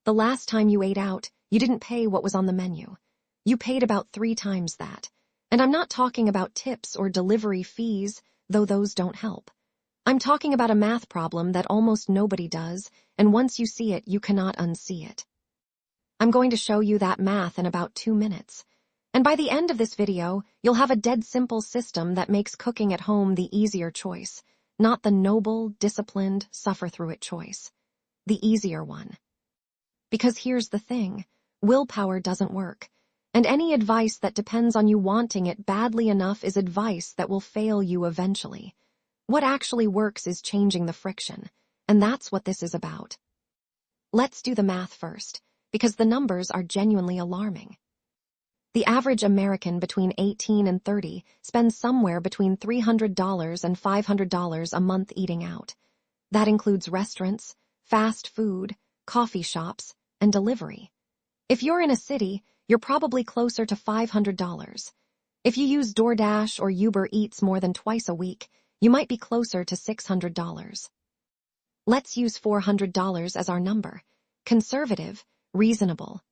The last time you ate out, you didn't pay what was on the menu. You paid about 3 times that. And I'm not talking about tips or delivery fees, though those don't help. I'm talking about a math problem that almost nobody does, and once you see it, you cannot unsee it. I'm going to show you that math in about 2 minutes. And by the end of this video, you'll have a dead simple system that makes cooking at home the easier choice, not the noble, disciplined, suffer-through-it choice. The easier one. Because here's the thing, willpower doesn't work, and any advice that depends on you wanting it badly enough is advice that will fail you eventually. What actually works is changing the friction, and that's what this is about. Let's do the math first, because the numbers are genuinely alarming. The average American between 18 and 30 spends somewhere between $300 and $500 a month eating out. That includes restaurants, fast food, coffee shops, and delivery. If you're in a city, you're probably closer to $500. If you use DoorDash or Uber Eats more than twice a week, you might be closer to $600. Let's use $400 as our number. Conservative, reasonable.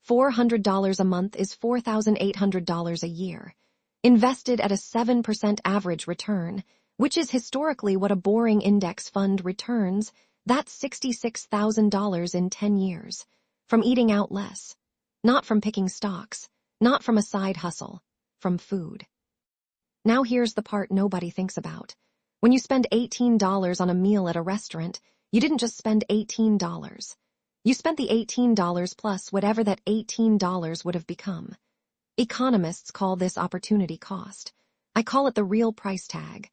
$400 a month is $4,800 a year, invested at a 7% average return, which is historically what a boring index fund returns. That's $66,000 in 10 years, from eating out less, not from picking stocks, not from a side hustle, from food. Now here's the part nobody thinks about. When you spend $18 on a meal at a restaurant, you didn't just spend $18. You spent the $18 plus whatever that $18 would have become. Economists call this opportunity cost. I call it the real price tag.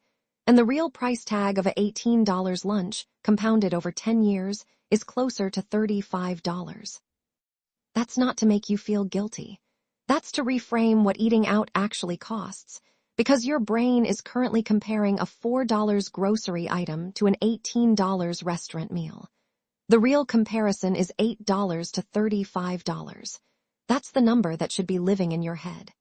And the real price tag of a $18 lunch, compounded over 10 years, is closer to $35. That's not to make you feel guilty. That's to reframe what eating out actually costs, because your brain is currently comparing a $4 grocery item to an $18 restaurant meal. The real comparison is $8 to $35. That's the number that should be living in your head.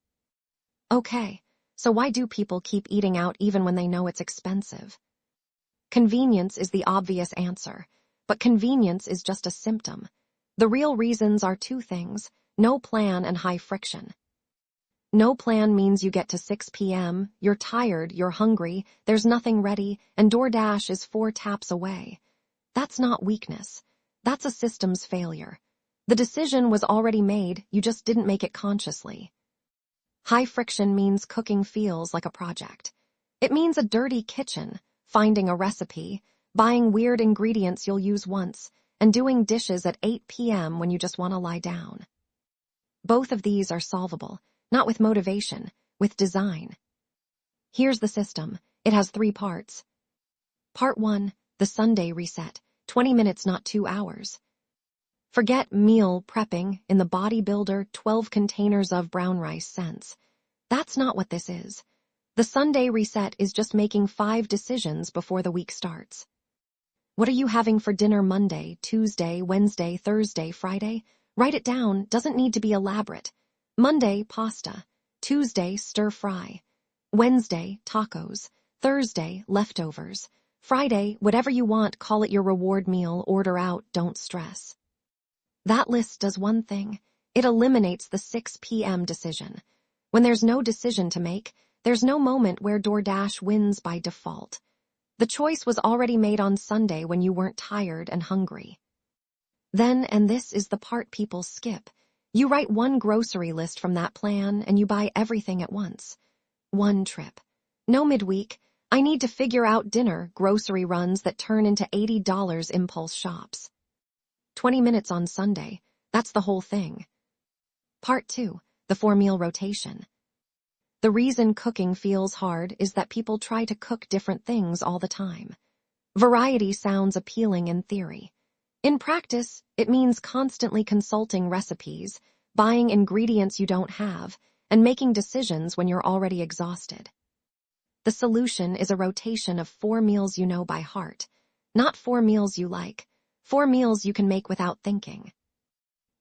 Okay, so why do people keep eating out even when they know it's expensive? Convenience is the obvious answer, but convenience is just a symptom. The real reasons are 2 things, no plan and high friction. No plan means you get to 6 p.m., you're tired, you're hungry, there's nothing ready, and DoorDash is 4 taps away. That's not weakness. That's a systems failure. The decision was already made, you just didn't make it consciously. High friction means cooking feels like a project. It means a dirty kitchen, finding a recipe, buying weird ingredients you'll use once, and doing dishes at 8 p.m. when you just want to lie down. Both of these are solvable, not with motivation, with design. Here's the system. It has 3 parts. Part 1, the Sunday reset, 20 minutes, not 2 hours. Forget meal prepping in the bodybuilder 12 containers of brown rice sense. That's not what this is. The Sunday reset is just making 5 decisions before the week starts. What are you having for dinner Monday, Tuesday, Wednesday, Thursday, Friday? Write it down, doesn't need to be elaborate. Monday, pasta. Tuesday, stir fry. Wednesday, tacos. Thursday, leftovers. Friday, whatever you want, call it your reward meal, order out, don't stress. That list does one thing. It eliminates the 6 p.m. decision. When there's no decision to make, there's no moment where DoorDash wins by default. The choice was already made on Sunday when you weren't tired and hungry. Then, and this is the part people skip, you write 1 grocery list from that plan and you buy everything at once. 1 trip. No midweek. I need to figure out dinner, grocery runs that turn into $80 impulse shops. 20 minutes on Sunday. That's the whole thing. Part 2, the 4-meal rotation. The reason cooking feels hard is that people try to cook different things all the time. Variety sounds appealing in theory. In practice, it means constantly consulting recipes, buying ingredients you don't have, and making decisions when you're already exhausted. The solution is a rotation of 4 meals you know by heart, not 4 meals you like, 4 meals you can make without thinking.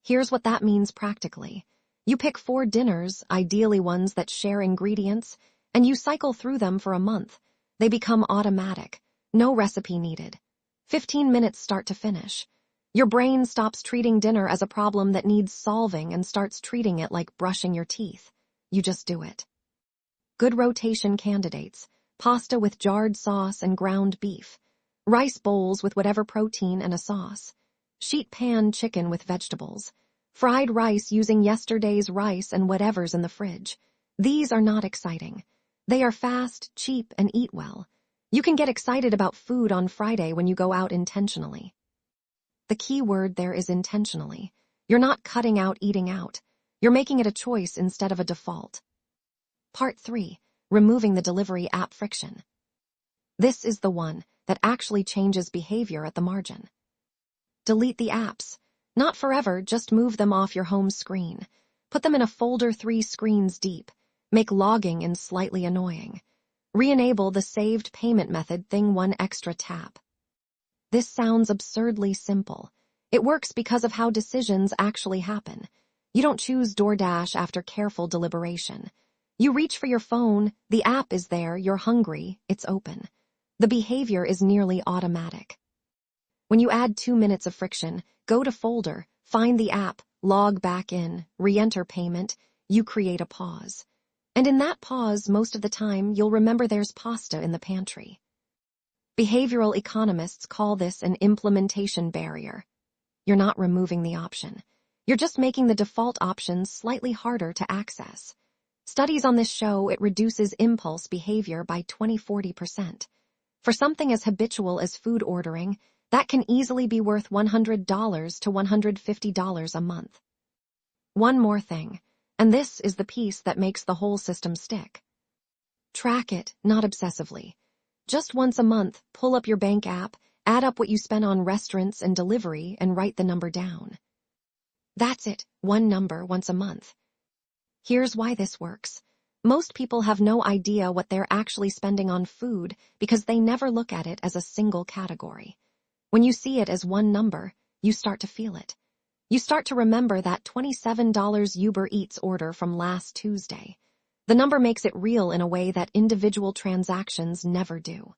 Here's what that means practically. You pick 4 dinners, ideally ones that share ingredients, and you cycle through them for a month. They become automatic, no recipe needed. 15 minutes start to finish. Your brain stops treating dinner as a problem that needs solving and starts treating it like brushing your teeth. You just do it. Good rotation candidates: pasta with jarred sauce and ground beef, rice bowls with whatever protein and a sauce, sheet pan chicken with vegetables, fried rice using yesterday's rice and whatever's in the fridge. These are not exciting. They are fast, cheap, and eat well. You can get excited about food on Friday when you go out intentionally. The key word there is intentionally. You're not cutting out eating out. You're making it a choice instead of a default. Part 3. Removing the delivery app friction. This is the one that actually changes behavior at the margin. Delete the apps. Not forever, just move them off your home screen. Put them in a folder 3 screens deep. Make logging and slightly annoying. Re-enable the saved payment method thing 1 extra tap. This sounds absurdly simple. It works because of how decisions actually happen. You don't choose DoorDash after careful deliberation. You reach for your phone, the app is there, you're hungry, it's open. The behavior is nearly automatic. When you add 2 minutes of friction, go to folder, find the app, log back in, re-enter payment, you create a pause. And in that pause, most of the time, you'll remember there's pasta in the pantry. Behavioral economists call this an implementation barrier. You're not removing the option. You're just making the default options slightly harder to access. Studies on this show it reduces impulse behavior by 20–40%. For something as habitual as food ordering, that can easily be worth $100 to $150 a month. One more thing, and this is the piece that makes the whole system stick. Track it, not obsessively. Just once a month, pull up your bank app, add up what you spent on restaurants and delivery, and write the number down. That's it, one number once a month. Here's why this works. Most people have no idea what they're actually spending on food because they never look at it as a single category. When you see it as one number, you start to feel it. You start to remember that $27 Uber Eats order from last Tuesday. The number makes it real in a way that individual transactions never do.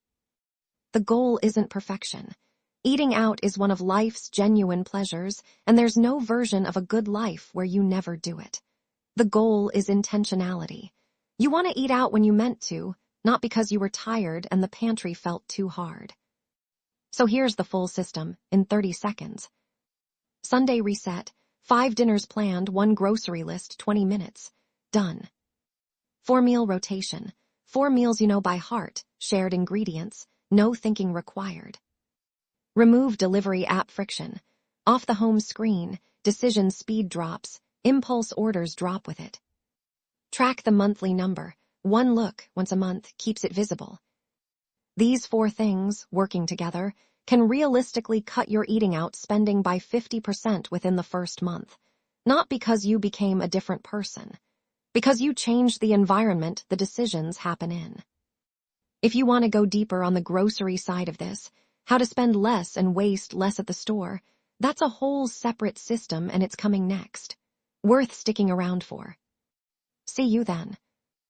The goal isn't perfection. Eating out is one of life's genuine pleasures, and there's no version of a good life where you never do it. The goal is intentionality. You want to eat out when you meant to, not because you were tired and the pantry felt too hard. So here's the full system, in 30 seconds. Sunday reset, 5 dinners planned, 1 grocery list, 20 minutes. Done. 4-meal rotation, 4 meals you know by heart, shared ingredients, no thinking required. Remove delivery app friction. Off the home screen, decision speed drops, impulse orders drop with it. Track the monthly number. 1 look once a month keeps it visible. These 4 things, working together, can realistically cut your eating out spending by 50% within the first month. Not because you became a different person. Because you changed the environment the decisions happen in. If you want to go deeper on the grocery side of this, how to spend less and waste less at the store, that's a whole separate system and it's coming next. Worth sticking around for. See you then.